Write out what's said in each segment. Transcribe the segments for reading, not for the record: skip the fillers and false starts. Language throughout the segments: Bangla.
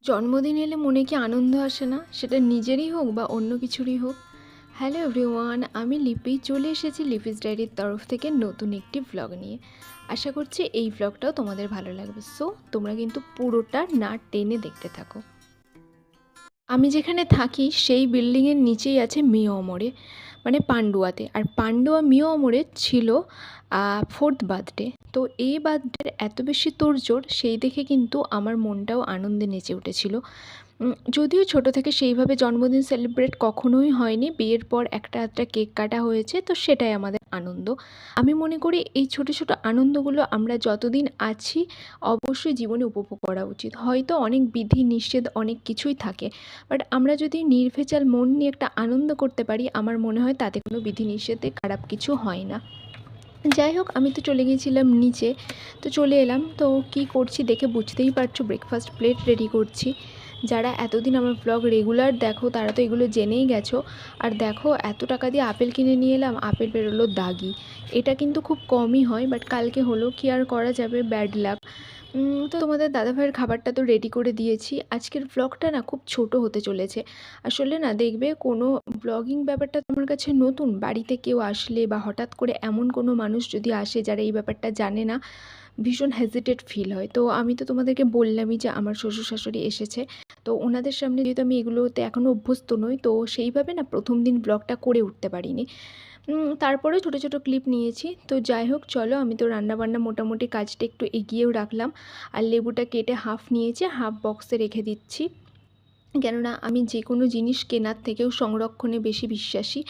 জন্মদিন এলে মনে কি আনন্দ আসে না? সেটা নিজেরই হোক বা অন্য কিছুরই হোক। হ্যালো এভরিওয়ান, আমি লিপি চলে এসেছি লিপিস ডায়েরির তরফ থেকে নতুন একটি ভ্লগ নিয়ে। আশা করছি এই ভ্লগটাও তোমাদের ভালো লাগবে। সো তোমরা কিন্তু পুরোটা না টেনে দেখতে থাকো। আমি যেখানে থাকি সেই বিল্ডিংয়ের নিচেই আছে মিও অমরে, মানে পান্ডুয়াতে। আর পান্ডুয়া মিও অমরে ছিল 4th বার্থডে। তো এই বার্থডের এত বেশি তোড়জোড় সেই দেখে কিন্তু আমার মনটাও আনন্দে নেচে উঠেছিল। যদিও ছোট থেকে সেইভাবে জন্মদিন সেলিব্রেট কখনোই হয়নি, বিয়ের পর একটা আধটা কেক কাটা হয়েছে, তো সেটাই আমাদের আনন্দ। আমি মনে করি এই ছোট ছোট আনন্দগুলো আমরা যতদিন আছি অবশ্যই জীবনে উপভোগ করা উচিত। হয়তো অনেক বিধি নিষেধ অনেক কিছুই থাকে, বাট আমরা যদি নির্ভেজাল মন নিয়ে একটা আনন্দ করতে পারি, আমার মনে হয় তাতে কোনো বিধি নিষেধে খারাপ কিছু হয় না। যাই হোক, আমি তো চলে গিয়েছিলাম নিচে, তো চলে এলাম। তো কি করছি দেখে বুঝতেই পারছো, ব্রেকফাস্ট প্লেট রেডি করছি। যারা এতদিন আমার ব্লগ রেগুলার দেখো তারা তো এগুলো জেনেই গেছো। আর দেখো, এত টাকা দিয়ে আপেল কিনে নিয়ে এলাম, আপেল বেরোলো দাগি। এটা কিন্তু খুব কমই হয়, বাট কালকে হলো, কি আর করা যাবে, ব্যাড লাক। তো তোমাদের দাদাভাইয়ের খাবারটা তো রেডি করে দিয়েছি। আজকের ব্লগটা না খুব ছোট হতে চলেছে। আসলে না, দেখবে কোনো ব্লগিং ব্যাপারটা তোমার কাছে নতুন, বাড়িতে কেউ আসলে বা হঠাৎ করে এমন কোনো মানুষ যদি আসে যারা এই ব্যাপারটা জানে না, ভীষণ হেজিটেট ফিল হয়। তো আমি তো তোমাদেরকে বললামই যে আমার শ্বশুর শাশুড়ি এসেছে। তো ওনাদের সামনে যেহেতু আমি এগুলোতে এখনও অভ্যস্ত নই, তো সেইভাবে না প্রথম দিন ব্লগটা করে উঠতে পারিনি। তারপরেও ছোটো ছোটো ক্লিপ নিয়েছি। তো যাই হোক, চলো, আমি তো রান্নাবান্না মোটামুটি কাজটা একটু এগিয়েও রাখলাম। আর লেবুটা কেটে হাফ নিয়েছি, হাফ বক্সে রেখে দিচ্ছি। কেননা আমি যে কোনো জিনিস কেনার থেকেও সংরক্ষণে বেশি বিশ্বাসী।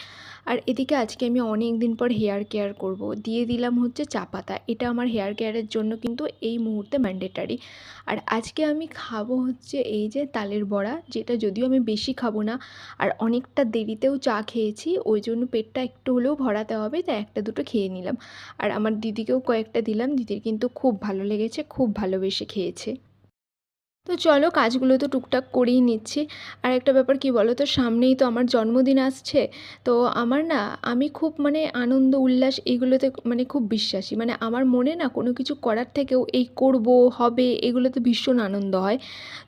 আর এদিকে আজকে আমি অনেক দিন পর হেয়ার কেয়ার করব, দিয়ে দিলাম হচ্ছে চা পাতা। এটা আমার হেয়ার কেয়ারের জন্য কিন্তু এই মুহূর্তে ম্যান্ডেটারি। আর আজকে আমি খাবো হচ্ছে এই যে তালের বড়া, যেটা যদিও আমি বেশি খাবো না, আর অনেকটা দেরিতেও চা খেয়েছি, ওই জন্য পেটটা একটু হলেও ভরাতে হবে, তাই একটা দুটো খেয়ে নিলাম। আর আমার দিদিকেও কয়েকটা দিলাম, দিদির কিন্তু খুব ভালো লেগেছে, খুব ভালোবেসে খেয়েছে। তো চলো, কাজগুলো তো টুকটাক করেই নিচ্ছি। আর একটা ব্যাপার কি বলো তো, সামনেই তো আমার জন্মদিন আসছে। তো আমার না, আমি খুব মানে আনন্দ উল্লাস এগুলোতে মানে খুব বিশ্বাসী। মানে আমার মনে না কোনো কিছু করার থেকেও এই করব, হবে, এগুলোতে ভীষণ আনন্দ হয়।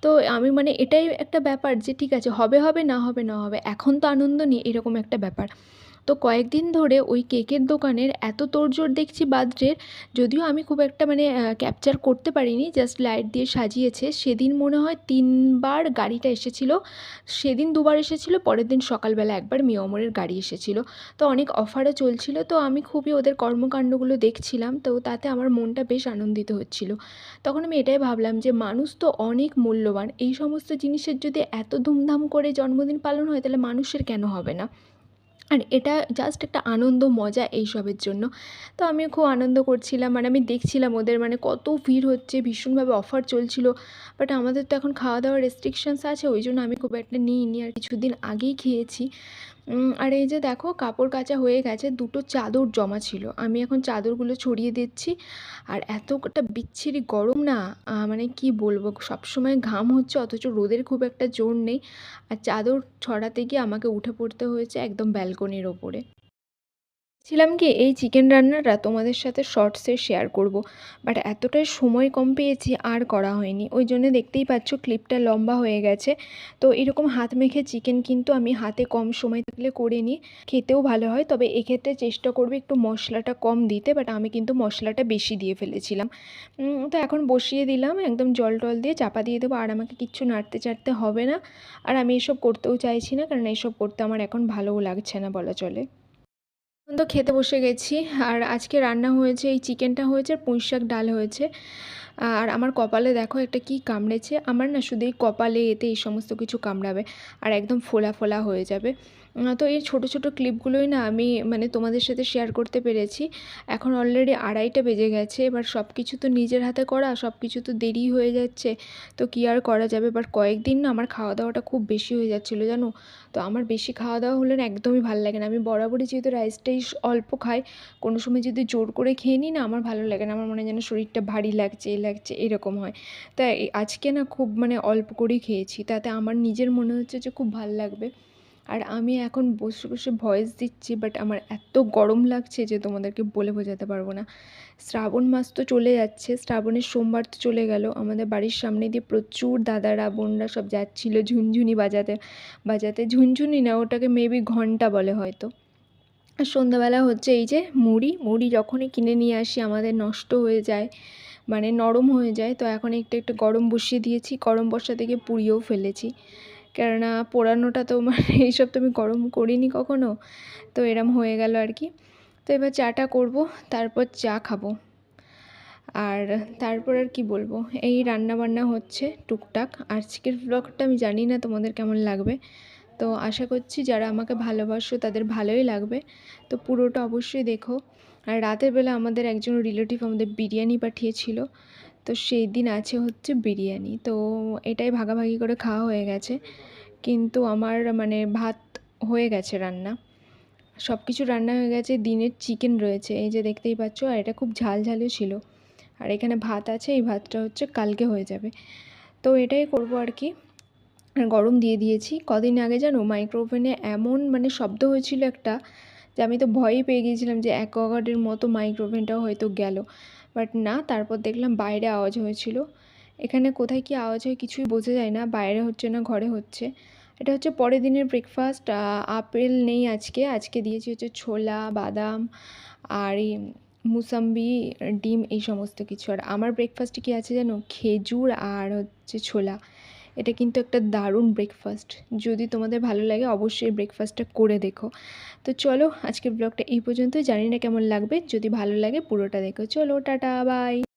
তো আমি মানে এটাই একটা ব্যাপার যে ঠিক আছে, হবে হবে, না হবে না হবে, এখন তো আনন্দ নিই, এরকম একটা ব্যাপার। তো কয়েকদিন ধরে ওই কেকের দোকানের এত তোড়জোড় দেখছি বার্থডের। যদিও আমি খুব একটা মানে ক্যাপচার করতে পারিনি, জাস্ট লাইট দিয়ে সাজিয়েছে। সেদিন মনে হয় 3বার গাড়িটা এসেছিলো। সেদিন 2বার এসেছিলো, পরের দিন সকালবেলা একবার মিয়মরের গাড়ি এসেছিলো। তো অনেক অফারও চলছিল, তো আমি খুবই ওদের কর্মকাণ্ডগুলো দেখছিলাম, তো তাতে আমার মনটা বেশ আনন্দিত হচ্ছিল। তখন আমি এটাই ভাবলাম যে মানুষ তো অনেক মূল্যবান, এই সমস্ত জিনিসের যদি এত ধুমধাম করে জন্মদিন পালন হয়, তাহলে মানুষের কেন হবে না। আর এটা জাস্ট একটা আনন্দ মজা এইসবের জন্য। তো আমিও খুব আনন্দ করছিলাম, মানে আমি দেখছিলাম ওদের মানে কত ভিড় হচ্ছে, ভীষণভাবে অফার চলছিল। বাট আমাদের তো এখন খাওয়া দাওয়ার রেস্ট্রিকশনস আছে, ওই জন্য আমি খুব একটা নিইনি, আর কিছুদিন আগেই খেয়েছি। আর এই যে দেখো, কাপড় কাচা হয়ে গেছে, দুটো চাদর জমা ছিল, আমি এখন চাদরগুলো ছড়িয়ে দিচ্ছি। আর এতটা বিচ্ছিরি গরম না, মানে কি বলবো, সবসময় ঘাম হচ্ছে অথচ রোদের খুব একটা জোর নেই। আর চাদর ছড়াতে গিয়ে আমাকে উঠে পড়তে হয়েছে একদম ব্যালকনির ওপরে। ছিলাম কি, এই চিকেন রান্নাটা তোমাদের সাথে শর্টসে শেয়ার করব, বাট এতটাই সময় কম পেয়েছি আর করা হয়নি, ওই জন্য দেখতেই পাচ্ছ ক্লিপটা লম্বা হয়ে গেছে। তো এরকম হাত মেখে চিকেন কিন্তু আমি হাতে কম সময় থাকলে করে নিই, খেতেও ভালো হয়। তবে এক্ষেত্রে চেষ্টা করবে একটু মশলাটা কম দিতে, বাট আমি কিন্তু মশলাটা বেশি দিয়ে ফেলেছিলাম। তো এখন বসিয়ে দিলাম, একদম জল টল দিয়ে চাপা দিয়ে দেবো, আর আমাকে কিচ্ছু নাড়তে চাড়তে হবে না। আর আমি এসব করতেও চাইছি না, কারণ এসব করতে আমার এখন ভালোও লাগছে না বলা চলে। এখন তো খেতে বসে গেছি। আর আজকে রান্না হয়েছে, এই চিকেনটা হয়েছে, আর পুঁই শাক ডাল হয়েছে। আর আমার কপালে দেখো একটা কি কামড়েছে, আমার না শুধু এই কপালে এতে এই সমস্ত কিছু কামড়াবে, আর একদম ফোলা ফোলা হয়ে যাবে। তো এই ছোটো ছোটো ক্লিপগুলোই না আমি মানে তোমাদের সাথে শেয়ার করতে পেরেছি। এখন অলরেডি 2:30টা বেজে গেছে, এবার সব কিছু তো নিজের হাতে করা, সব কিছু তো দেরি হয়ে যাচ্ছে। তো কী আর করা যাবে, এবার কয়েকদিন না আমার খাওয়া দাওয়াটা খুব বেশি হয়ে যাচ্ছিলো জানো। তো আমার বেশি খাওয়া দাওয়া হলে না একদমই ভালো লাগে না। আমি বরাবরই যেহেতু রাইসটাই অল্প খাই, কোনো সময় যদি জোর করে খেয়ে নিই না, আমার ভালো লাগে না, আমার মনে হয় যেন শরীরটা ভারী লাগছে, লাগছে এরকম হয়। তাই আজকে না খুব মানে অল্প করেই খেয়েছি, তাতে আমার নিজের মনে হচ্ছে যে খুব ভাল লাগবে। আর আমি এখন বসে বসে ভয়েস দিচ্ছি, বাট আমার এত গরম লাগছে যে তোমাদেরকে বলে বোঝাতে পারবো না। শ্রাবণ মাস তো চলে যাচ্ছে, শ্রাবণের সোমবার তো চলে গেল। আমাদের বাড়ির সামনে দিয়ে প্রচুর দাদারা বোনরা সব যাচ্ছিলো ঝুনঝুনি বাজাতে বাজাতে। ঝুনঝুনি না, ওটাকে মেবি ঘন্টা বলে হয়তো। আর সন্ধ্যাবেলা হচ্ছে এই যে মুড়ি যখনই কিনে নিয়ে আসি আমাদের নষ্ট হয়ে যায়, মানে নরম হয়ে যায়। তো এখন একটু একটু গরম বসিয়ে দিয়েছি, গরম বসা থেকে পুড়িয়েও ফেলেছি, কেননা পোড়ানোটা তো মানে এইসব তো আমি গরম করিনি কখনো, তো এরম হয়ে গেল আর কি। তো এবার চাটা করব, তারপর চা খাবো। আর তারপর আর কি বলবো, এই রান্না বান্না হচ্ছে টুকটাক। আজকের ব্লগটা আমি জানি না তোমাদের কেমন লাগবে, তো আশা করছি যারা আমাকে ভালোবাসো তাদের ভালোই লাগবে, তো পুরোটা অবশ্যই দেখো। আর রাতের বেলা আমাদের একজন রিলেটিভ আমাদের বিরিয়ানি পাঠিয়েছিল, তো সেই দিন আছে হচ্ছে বিরিয়ানি, তো এটাই ভাগাভাগি করে খাওয়া হয়ে গেছে। কিন্তু আমার মানে ভাত হয়ে গেছে রান্না, সব কিছু রান্না হয়ে গেছে। দিনের চিকেন রয়েছে, এই যে দেখতেই পাচ্ছ, আর এটা খুব ঝালঝালও ছিল। আর এখানে ভাত আছে, এই ভাতটা হচ্ছে কালকে হয়ে যাবে। তো এটাই করব আর কি। আর গরম দিয়ে দিয়েছি। কদিন আগে জানো মাইক্রোওভেনে এমন মানে শব্দ হয়েছিল একটা, যে আমি তো ভয়ই পেয়ে গিয়েছিলাম যে অ্যাকোয়াগার্ডের মতো মাইক্রোওভেনটাও হয়তো গেল। বাট না, তারপর দেখলাম বাইরে আওয়াজ হয়েছিল। এখানে কোথায় কী আওয়াজ হয় কিছুই বোঝা যায় না, বাইরে হচ্ছে না ঘরে হচ্ছে। এটা হচ্ছে পরের দিনের ব্রেকফাস্ট। আপেল নেই আজকে, আজকে দিয়েছি হচ্ছে ছোলা, বাদাম আর এই মুসাম্বি, ডিম, এই সমস্ত কিছু। আর আমার ব্রেকফাস্টে কী আছে জানো, খেজুর আর হচ্ছে ছোলা। এটা কিন্তু একটা দারুণ ব্রেকফাস্ট। যদি তোমাদের ভালো লাগে অবশ্যই ব্রেকফাস্টটা করে দেখো। তো চলো আজকের ব্লগটা এই পর্যন্তই, জানি না কেমন লাগবে, যদি ভালো লাগে পুরোটা দেখো। চলো টাটা, বাই।